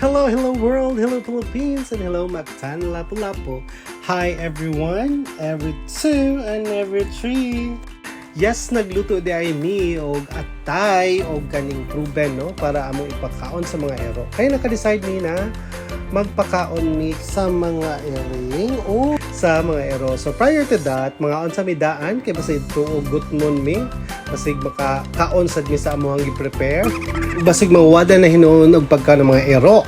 Hello, hello world, hello Philippines, and hello Mactan Lapu-Lapu. Hi everyone, every 2 and every 3. Yes, nagluto di ay mi og atay og kaning proven no para among ipakaon sa mga ero. Kaya naka-decide mi na magpakaon mi sa mga ering o sa mga ero. So prior to that, mga on sa midaan kay basig tuog gutmon mi, basig makakaon sad mi sa among gi-prepare. Basig mawada na hinuon og pagka ng mga ero.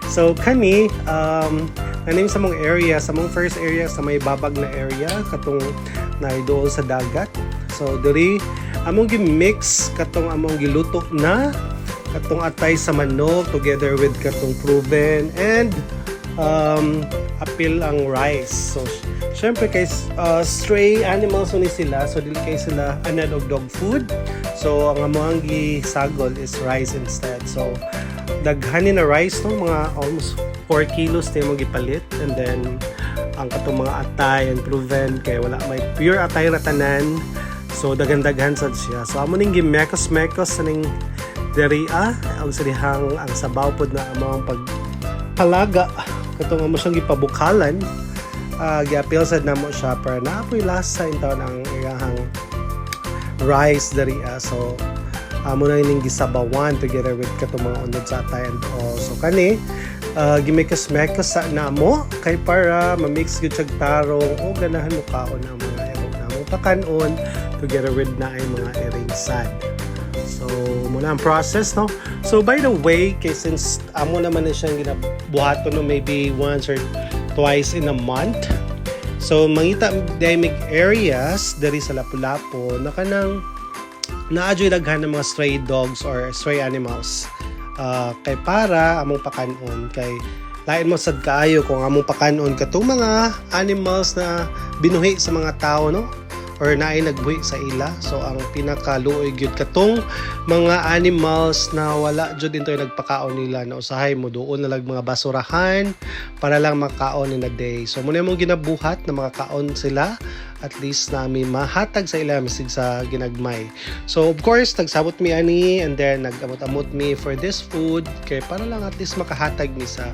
So kani nanim sa mong area, sa mong first area sa may babag na area katong naidool sa dagat. So diri among gi-mix katong among giluto na katong atay sa manok together with katong proven and apil ang rice. So syempre kay stray animals ni sila, so dili kay sila anad og dog food. So ang among gisagol is rice instead. So daghanin na rice no, mga almost 4 kilos tayo gipalit, and then ang katong mga atay and proven kay wala may pure atay ra tanan. So daghan-daghan sad siya. So amo ning gimekos-mekos sa ning deriya ang sarihang ang sabaw pod na among pagpalaga katong amo siyang gipabukalan. Giapil sad namo siya para naapoy lasa intaw ang iyahang rice deriya. So amo na ning gisabawan together with katong mga unod sa atay and all. So kani gimekos-mekos sa namo kay para ma-mix gyud siya tarong o ganahan mo kaon ang mga ero namo pakanon together with na ay mga ering sad. So muna ang process no. So by the way, kay since amo naman na siyang ginabuhaton no maybe once or twice in a month. So mangita dynamic areas diri sa Lapu-Lapu na kanang naadyoy daghan ng mga stray dogs or stray animals. Kay para among pakanon kay lain mo sad kaayo kung among pakanon katong mga animals na binuhi sa mga tao no or naay nagbuhi sa ila. So ang pinakaluoy gyud katong mga animals na wala jud into nagpakaon nila na usahay mo doon na lang mga basurahan para lang makaon in a day. So muna mong ginabuhat na makakaon sila at least nami mahatag sa ila misig sa ginagmay. So of course nagsabot mi ani and then nagamot-amot mi for this food kay para lang at least makahatag mi sa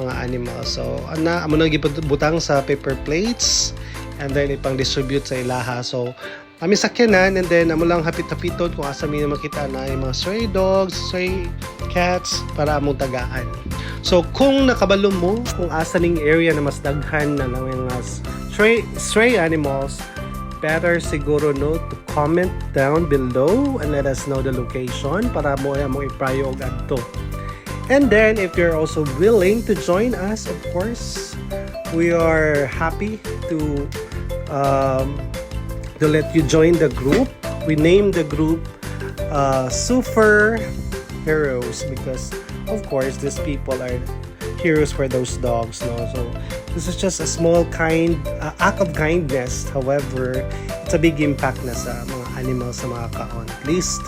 mga animals. So ana amo na gibutang sa paper plates and then ipang distribute sa ilaha. So kami sakyanan and then amo lang hapit-hapiton kung asa mi makita na yung mga stray dogs, stray cats para among tagaan. So kung nakabalo mo kung asa ning area na mas daghan na mga stray animals, better siguro no to comment down below and let us know the location para mo i-priyo og adto. And then if you're also willing to join us, of course, we are happy to let you join the group. We named the group Super Heroes because of course these people are heroes for those dogs no. So this is just a small act of kindness. However, it's a big impact na sa mga animals sa mga kaon. At least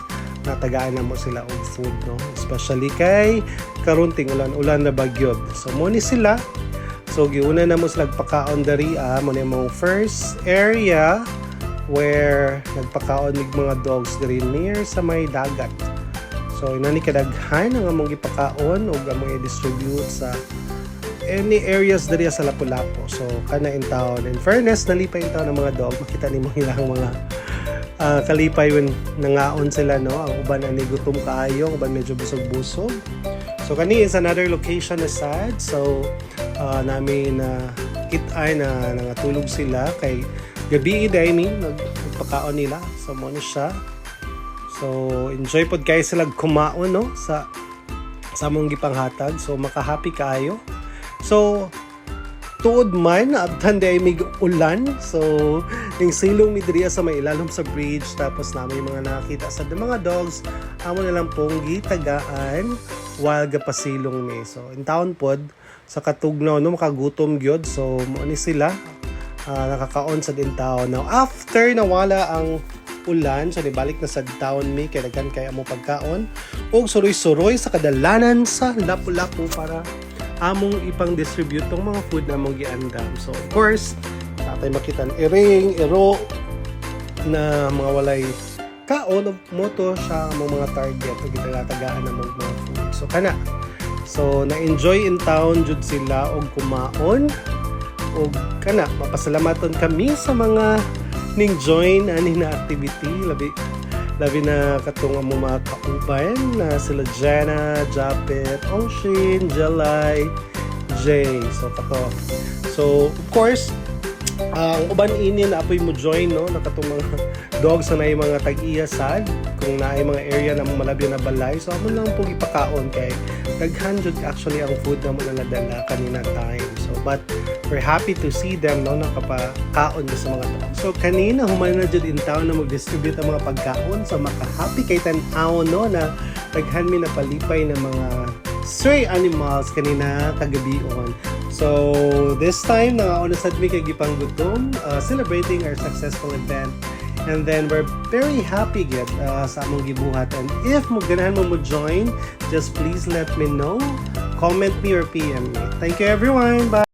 natagaan na mo sila og food no, especially kay karunting ulan na bagyod. So mo ni sila. So giuna na mo sila pakaon dariya mo ni mong first area where nagpakaon mig mga dogs diri near sa may dagat. So inani kadaghan ang among gipakaon ug among i-distribute sa any areas diri sa Lapu-Lapu. So kana in town. In fairness, nalipay in town ang mga dog. Makita nimo ilang mga kalipay when nangaon sila no. Ang uban ani gutom kaayo, uban medyo busog-busog. So kani is another location aside. So namin kita na nangatulog sila kay gabi dining nagpakaon nila. So mo ni siya. So enjoy pod guys sila kumaon no sa mong gipanghatag. So maka-happy kaayo. So tuod man abtan day mig ulan. So ning silong mi diriya sa may ilalom sa bridge tapos namin mga nakita sa mga dogs amo na lang pong gitagaan while gapasilong mi. So in town pod sa katugnaw no makagutom gyud. So mo ni sila nakakaon sa din town. Now after nawala ang ulan, so nibalik na sa town mi kay daghan kay amo pagkaon og suroy-suroy sa kadalanan sa Lapu-Lapu para among ipang distribute tong mga food na among giandam. So of course natay makita ering ero na mga walay kaon og moto sa among mga target ug gitagatagaan among mga food. So kana So na-enjoy in town jud sila og kumaon og kana mapasalamaton kami sa mga ning join ani na activity labi na katong ang mga kauban na sila Jenna, Japet, Ongshin, Jelay, Jay. So kato. So of course, ang uban ini na apoy mo join no nakatong mga dogs na yung mga tag-iya sad kung naay mga area na malabyo na balay. So amo lang pong ipakaon kay daghan jud actually ang food na mo na nadala kanina time. So but we're happy to see them no nakapakaon sa mga dogs. So kanina human na jud in town na mag-distribute ang mga pagkaon so maka-happy kay tan-aw no na daghan mi na palipay na mga stray animals kanina kagabion. So this time nangaon na sad mi kay gipanggutom celebrating our successful event. And then we're very happy get sa among gibuhat. And if mo ganahan mo join, just please let me know. Comment me or PM me. Thank you everyone. Bye.